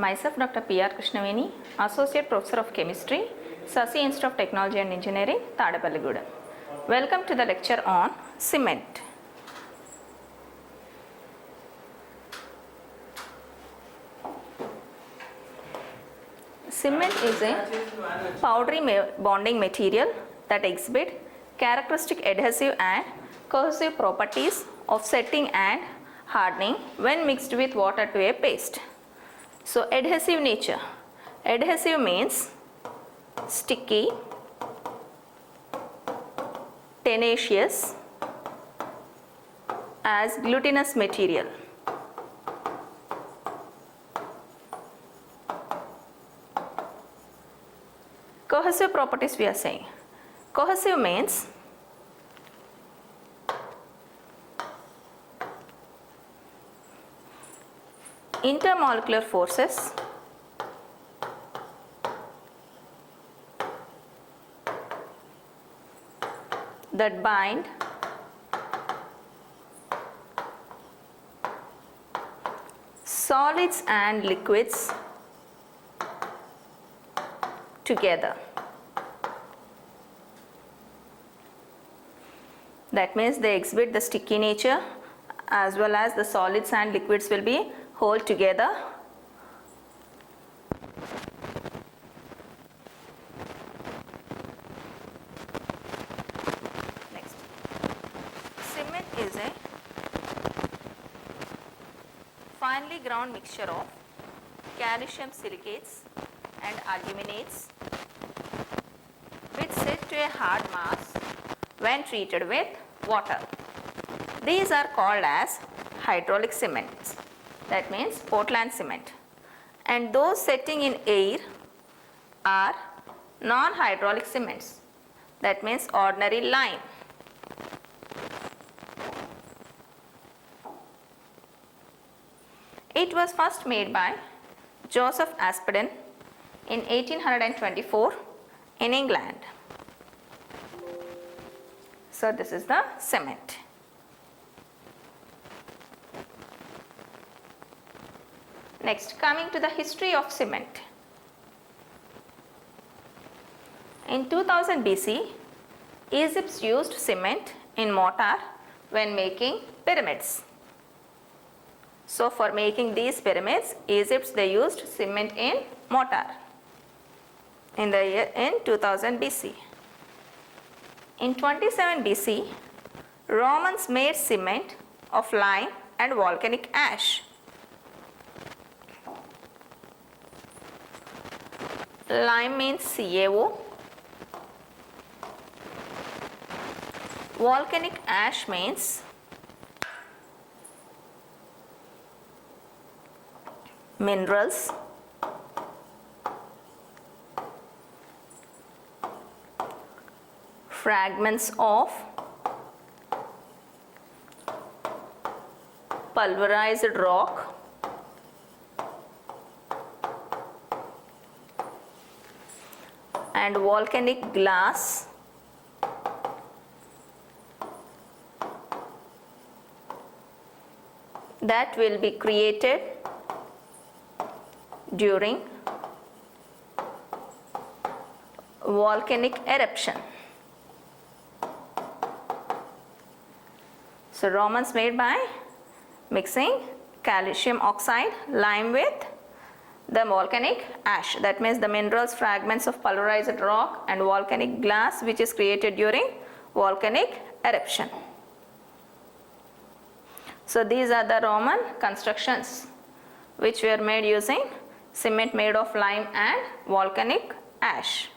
Myself Dr. P.R. Krishnaveni, Associate Professor of Chemistry, Sasi Institute of Technology and Engineering, Tadapalligudem. Welcome to the lecture on cement. Cement is a powdery bonding material that exhibits characteristic adhesive and cohesive properties of setting and hardening when mixed with water to a paste. So adhesive nature. Adhesive means sticky, tenacious, as glutinous material. Cohesive properties we are saying. Cohesive means intermolecular forces that bind solids and liquids together. That means they exhibit the sticky nature as well as the solids and liquids will be hold together. Next, cement is a finely ground mixture of calcium silicates and aluminates which set to a hard mass when treated with water. These are called as hydraulic cements. That means Portland cement. And those setting in air are non-hydraulic cements. That means ordinary lime. It was first made by Joseph Aspdin in 1824 in England. So this is the cement. Next, coming to the history of cement. In 2000 BC, Egypt used cement in mortar when making pyramids. So for making these pyramids, Egypt they used cement in mortar in 2000 BC. In 27 BC, Romans made cement of lime and volcanic ash. Lime means CaO. Volcanic ash means minerals. Fragments of pulverized rock. And volcanic glass. That will be created during volcanic eruption. So Romans made by mixing calcium oxide, lime with the volcanic ash. That means the minerals, fragments of pulverized rock and volcanic glass which is created during volcanic eruption. So these are the Roman constructions which were made using cement made of lime and volcanic ash.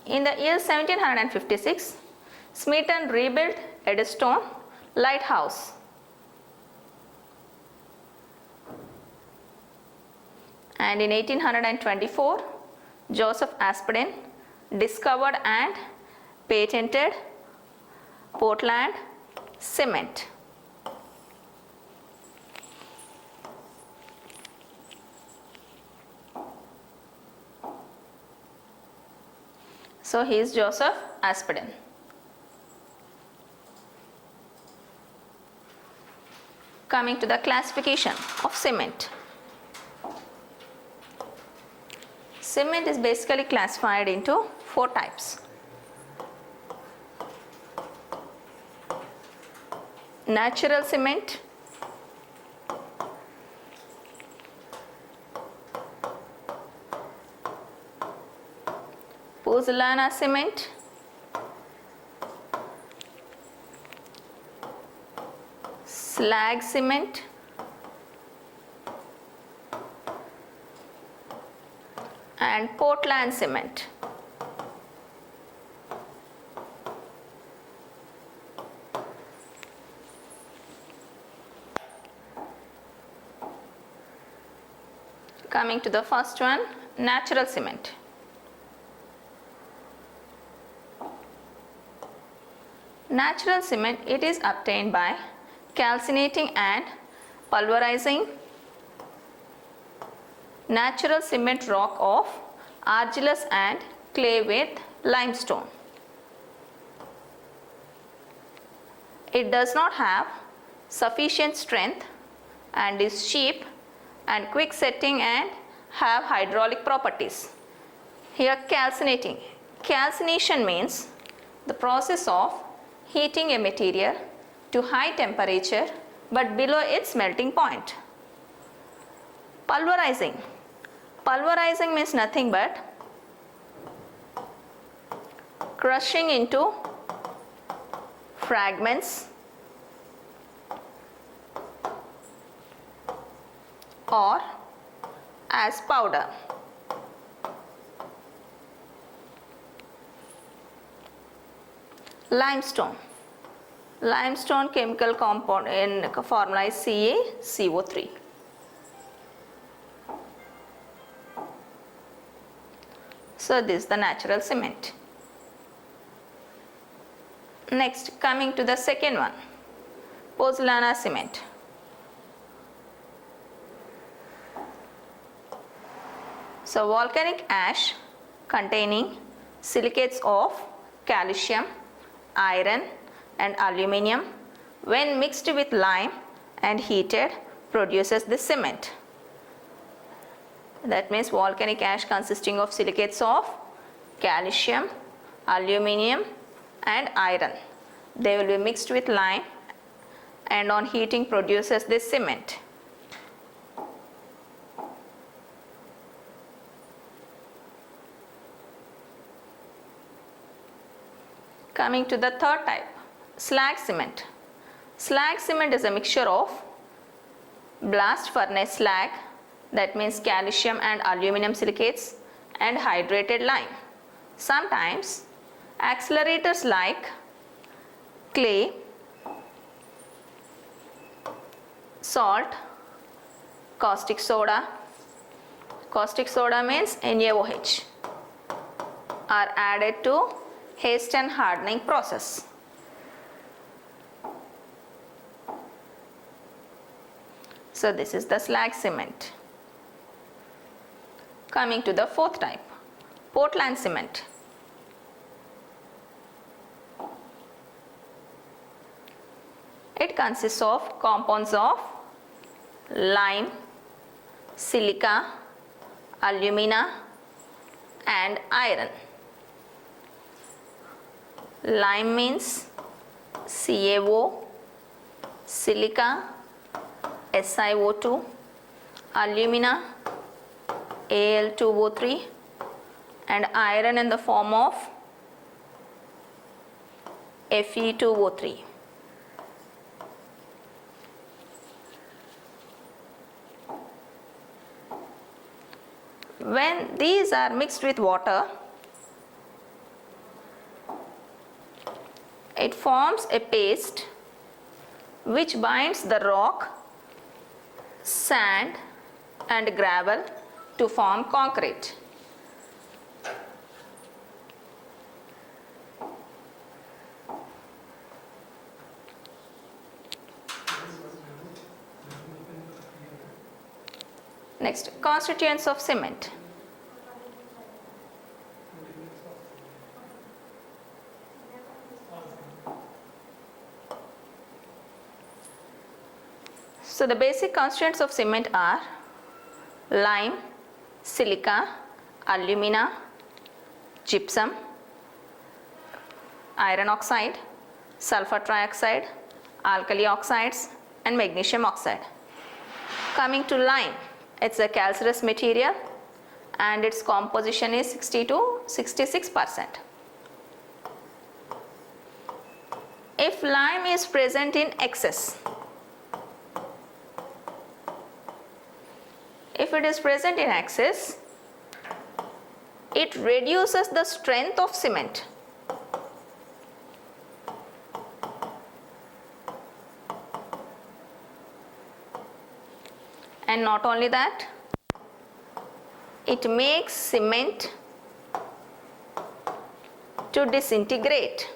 In the year 1756, Smeaton rebuilt Eddystone Lighthouse. And in 1824, Joseph Aspdin discovered and patented Portland cement. So he is Joseph Aspdin. Coming to the classification of cement. Cement is basically classified into 4 types. Natural cement, pozzolana cement, slag cement, and Portland cement. Coming to the first one, natural cement. Natural cement, it is obtained by calcining and pulverizing natural cement rock of argillous and clay with limestone. It does not have sufficient strength and is cheap and quick setting and have hydraulic properties. Here calcinating. Calcination means the process of heating a material to high temperature but below its melting point. Pulverizing. Pulverizing means nothing but crushing into fragments or as powder. Limestone. Limestone chemical compound in formula is CaCO3. So this is the natural cement. Next, coming to the second one, pozzolana cement. So volcanic ash containing silicates of calcium, iron and aluminium when mixed with lime and heated produces the cement. That means volcanic ash consisting of silicates of calcium, aluminium and iron. They will be mixed with lime and on heating produces this cement. Coming to the third type, slag cement. Slag cement is a mixture of blast furnace slag, that means calcium and aluminum silicates, and hydrated lime. Sometimes accelerators like clay, salt, caustic soda means NaOH, are added to haste and hardening process. So this is the slag cement. Coming to the fourth type, Portland cement. It consists of compounds of lime, silica, alumina and iron. Lime means CaO, silica SiO2, alumina Al2O3 and iron in the form of Fe2O3. When these are mixed with water, it forms a paste which binds the rock, sand and gravel to form concrete. Next, constituents of cement. So the basic constituents of cement are lime, silica, alumina, gypsum, iron oxide, sulfur trioxide, alkali oxides and magnesium oxide. Coming to lime, it's a calcareous material and its composition is 60 to 66%. If lime is present in excess, if it is present in excess, it reduces the strength of cement. And not only that, it makes cement to disintegrate.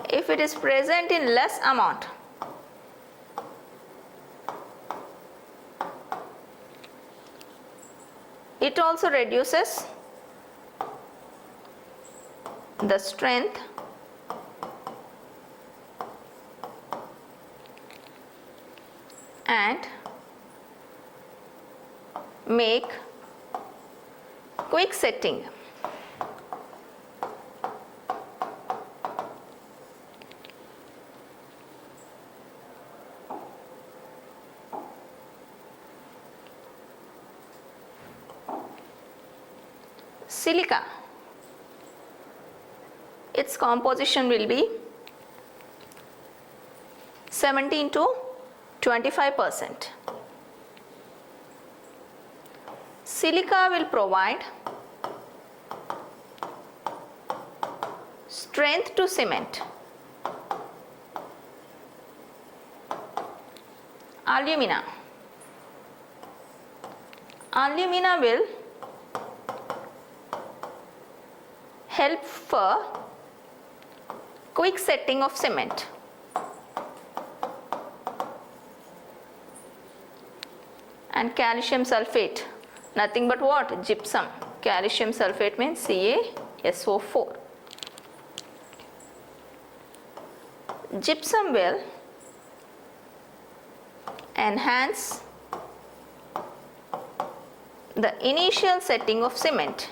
If it is present in less amount, it also reduces the strength and make quick setting. Silica, its composition will be 17 to 25%. Silica will provide strength to cement. Alumina, alumina will help for quick setting of cement. And calcium sulfate, nothing but what? Gypsum. Calcium sulfate means CaSO4. Gypsum will enhance the initial setting of cement.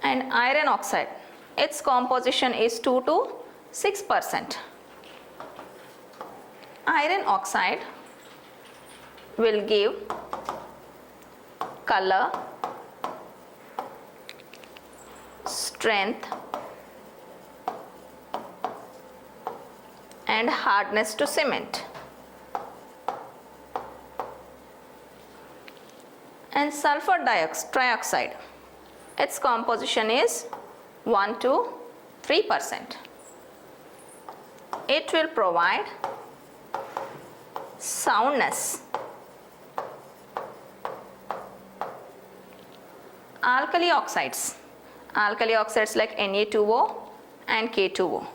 And iron oxide, its composition is 2 to 6%. Iron oxide will give color, strength and hardness to cement. And sulfur trioxide, its composition is 1 to 3%. It will provide soundness. Alkali oxides like Na2O and K2O,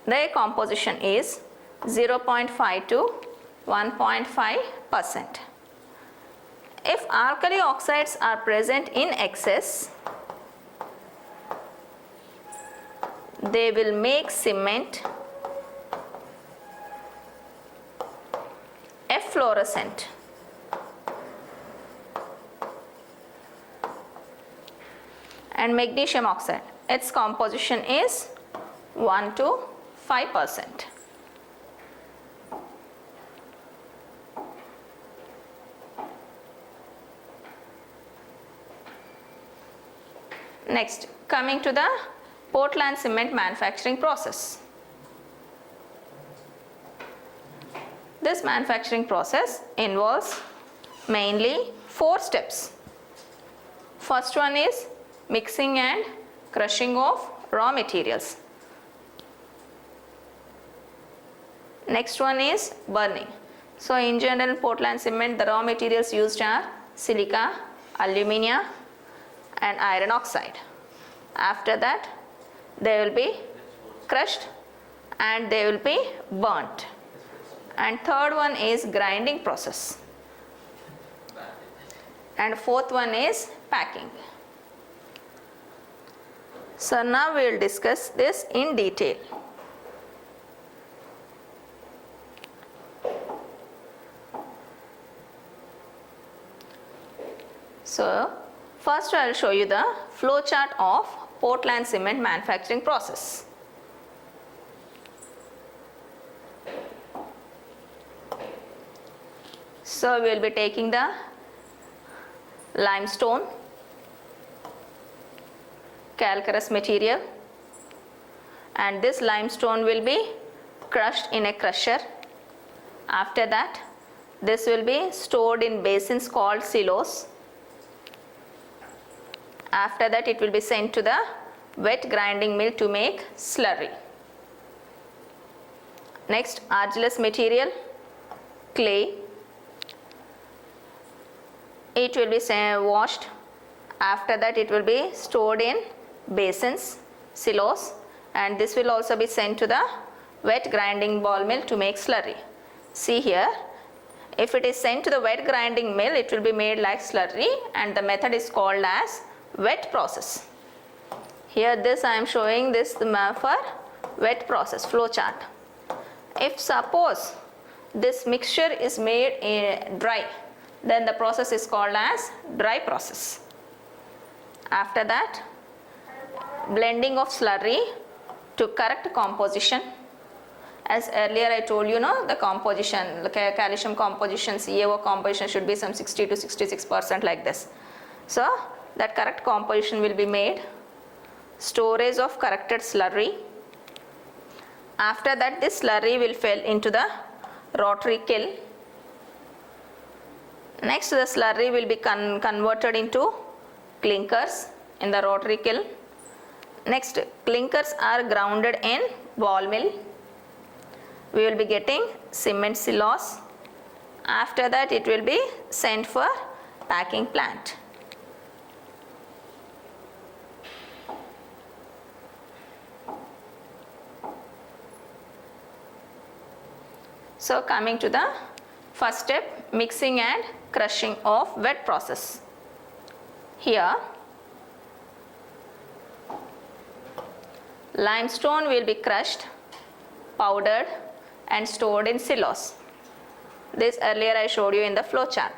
their composition is 0.5 to 1.5%. If alkali oxides are present in excess, they will make cement efflorescent. And magnesium oxide, its composition is 1 to 5%. Next, coming to the Portland cement manufacturing process. This manufacturing process involves mainly 4 steps. First one is mixing and crushing of raw materials. Next one is burning. So in general, Portland cement, the raw materials used are silica, alumina and iron oxide. After that, they will be crushed and they will be burnt. and third one is grinding process, and fourth one is packing. So now we will discuss this in detail. So first I will show you the flow chart of Portland cement manufacturing process. So we will be taking the limestone, calcareous material, and this limestone will be crushed in a crusher. After that, this will be stored in basins called silos. After that, it will be sent to the wet grinding mill to make slurry. Next, argillous material, clay. It will be washed. After that, it will be stored in basins, silos, and this will also be sent to the wet grinding ball mill to make slurry. See here, if it is sent to the wet grinding mill, it will be made like slurry, and the method is called as wet process. Here this I am showing this for wet process flow chart. If suppose this mixture is made dry, then the process is called as dry process. After that, blending of slurry to correct composition. As earlier I told you, the composition, the calcium composition, CaO composition should be some 60 to 66% like this. So that correct composition will be made. Storage of corrected slurry. After that, this slurry will fall into the rotary kiln. Next, the slurry will be converted into clinkers in the rotary kiln. Next, clinkers are grounded in ball mill. We will be getting cement silos. After that, it will be sent for packing plant. So coming to the first step, mixing and crushing of wet process. Here, limestone will be crushed, powdered and stored in silos. This earlier I showed you in the flow chart.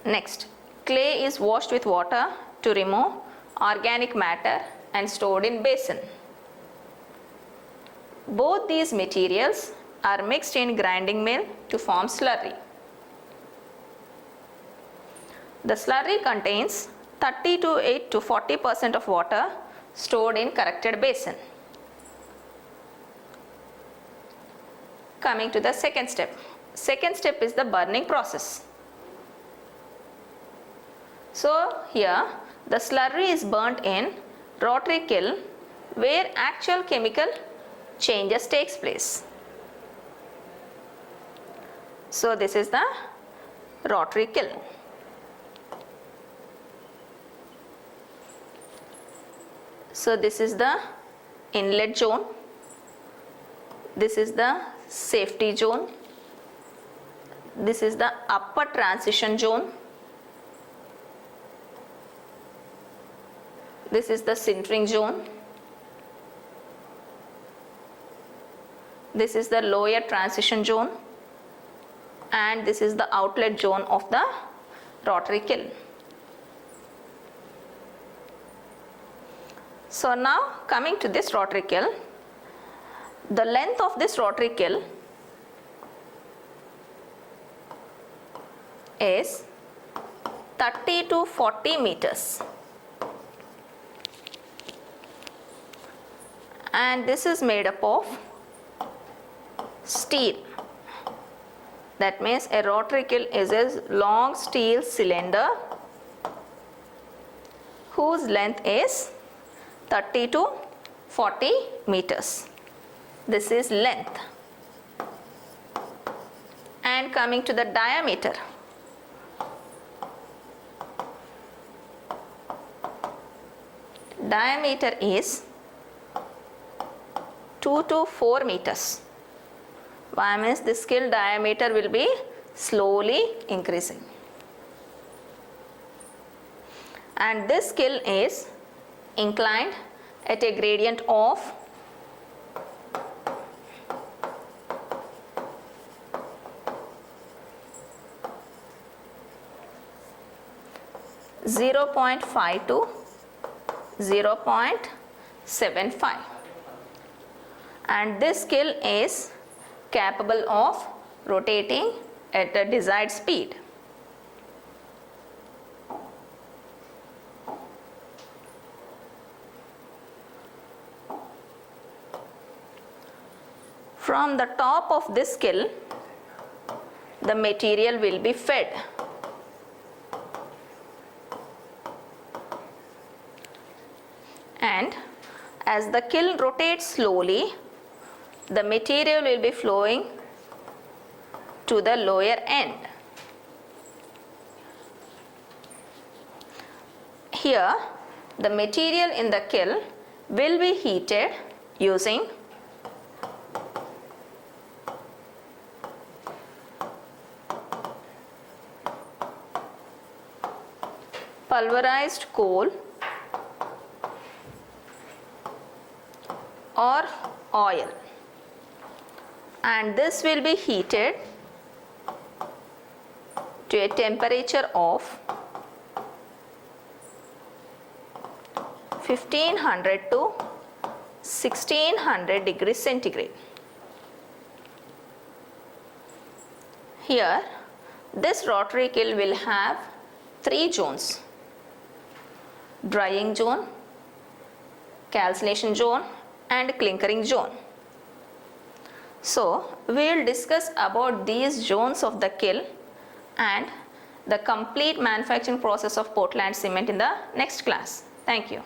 Next, clay is washed with water to remove organic matter and stored in basin. Both these materials are mixed in grinding mill to form slurry. The slurry contains 38 to 40% of water stored in corrected basin. Coming to the second step. Second step is the burning process. So here the slurry is burnt in rotary kiln where actual chemical changes takes place. So this is the rotary kiln. So this is the inlet zone. This is the safety zone. This is the upper transition zone. This is the sintering zone. This is the lower transition zone, and this is the outlet zone of the rotary kiln. So now coming to this rotary kiln, the length of this rotary kiln is 30 to 40 meters. And this is made up of steel. That means a rotary kiln is a long steel cylinder whose length is 30 to 40 meters. This is length. And coming to the diameter. Diameter is 2 to 4 meters. Why means this kiln diameter will be slowly increasing. And this kiln is inclined at a gradient of 0.5 to 0.75, and this kiln is capable of rotating at the desired speed. From the top of this kiln, the material will be fed. And as the kiln rotates slowly, the material will be flowing to the lower end. Here, the material in the kiln will be heated using pulverized coal or oil, and this will be heated to a temperature of 1500 to 1600 degrees centigrade. Here, this rotary kiln will have 3 zones: drying zone, calcination zone, and clinkering zone. So, we will discuss about these zones of the kiln and the complete manufacturing process of Portland cement in the next class. Thank you.